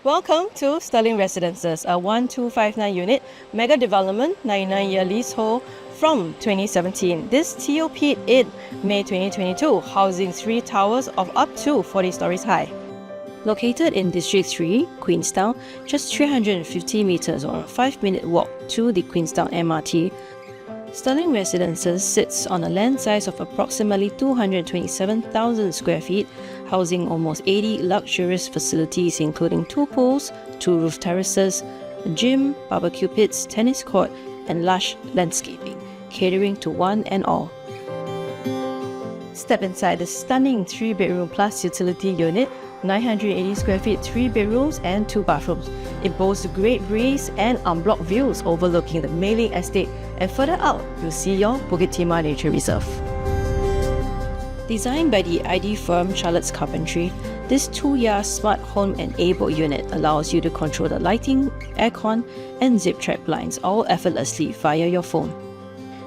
Welcome to Stirling Residences, a 1259 unit mega development, 99-year leasehold from 2017. This TOP'd in May 2022, housing 3 towers of up to 40 stories high. Located in District 3, Queenstown, just 350 meters or a 5-minute walk to the Queenstown MRT, Stirling Residences sits on a land size of approximately 227,000 square feet, housing almost 80 luxurious facilities including 2 pools, 2 roof terraces, a gym, barbecue pits, tennis court, and lush landscaping, catering to one and all. Step inside the stunning 3-bedroom plus utility unit, 980 square feet, 3 bedrooms and 2 bathrooms. It boasts a great breeze and unblocked views overlooking the Mei Ling Estate, and further out, you'll see your Bukit Timah Nature Reserve. Designed by the ID firm Charlotte's Carpentry, this 2-year smart home-enabled unit allows you to control the lighting, aircon, and zip-track blinds all effortlessly via your phone.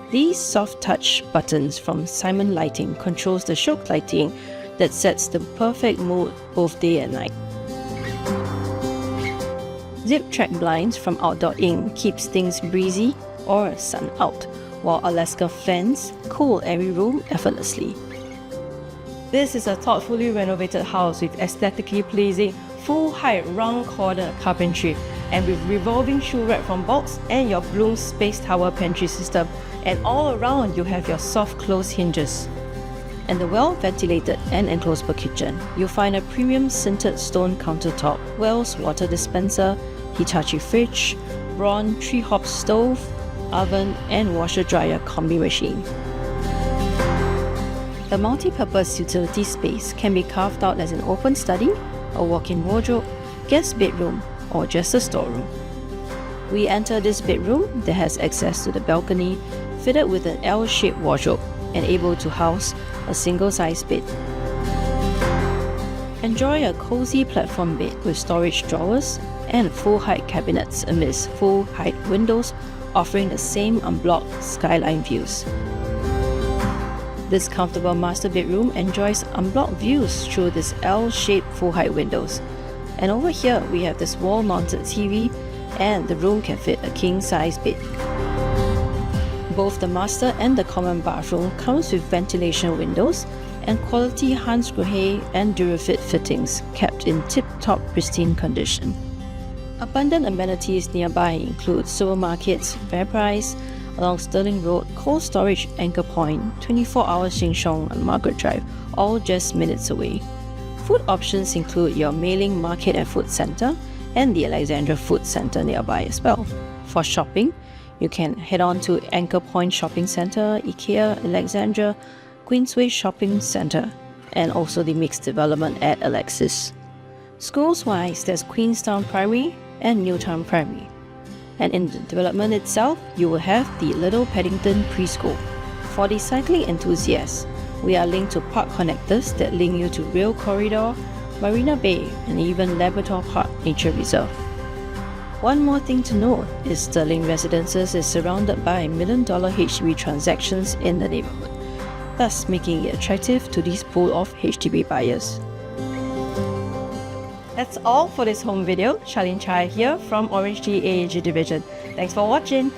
These soft-touch buttons from Simon Lighting controls the shock lighting that sets the perfect mood both day and night. Zip-track blinds from Outdoor Inc. keeps things breezy or sun out, while Alaska fans cool every room effortlessly. This is a thoughtfully renovated house with aesthetically pleasing, full-height round corner carpentry, and with revolving shoe rack from Box and your Bloom Space Tower pantry system, and all around you have your soft close hinges. And the well-ventilated and enclosed kitchen, you'll find a premium sintered stone countertop, Wells water dispenser, Hitachi fridge, Braun tree-hop stove, oven, and washer-dryer combi machine. The multi-purpose utility space can be carved out as an open study, a walk-in wardrobe, guest bedroom, or just a storeroom. We enter this bedroom that has access to the balcony, fitted with an L-shaped wardrobe and able to house a single-size bed. Enjoy a cozy platform bed with storage drawers and full-height cabinets amidst full-height windows offering the same unblocked skyline views. This comfortable master bedroom enjoys unblocked views through this L-shaped full-height windows. And over here we have this wall-mounted TV, and the room can fit a king-size bed. Both the master and the common bathroom comes with ventilation windows and quality Hansgrohe and Durafit fittings kept in tip-top pristine condition. Abundant amenities nearby include supermarkets, FairPrice, along Stirling Road, cold storage Anchor Point, 24-hour Sheng Siong on Margaret Drive, all just minutes away. Food options include your Mei Ling Market and Food Centre and the Alexandra Food Centre nearby as well. For shopping, you can head on to Anchor Point Shopping Centre, IKEA, Alexandra, Queensway Shopping Centre, and also the mixed development at Alexis. Schools-wise, there's Queenstown Primary and Newtown Primary. And in the development itself, you will have the Little Paddington Preschool. For the cycling enthusiasts, we are linked to park connectors that link you to Rail Corridor, Marina Bay, and even Labrador Park Nature Reserve. One more thing to note is Stirling Residences is surrounded by $1 million HDB transactions in the neighbourhood, thus making it attractive to this pool of HDB buyers. That's all for this home video. Charlene Chai here from OrangeTee AAG Division. Thanks for watching.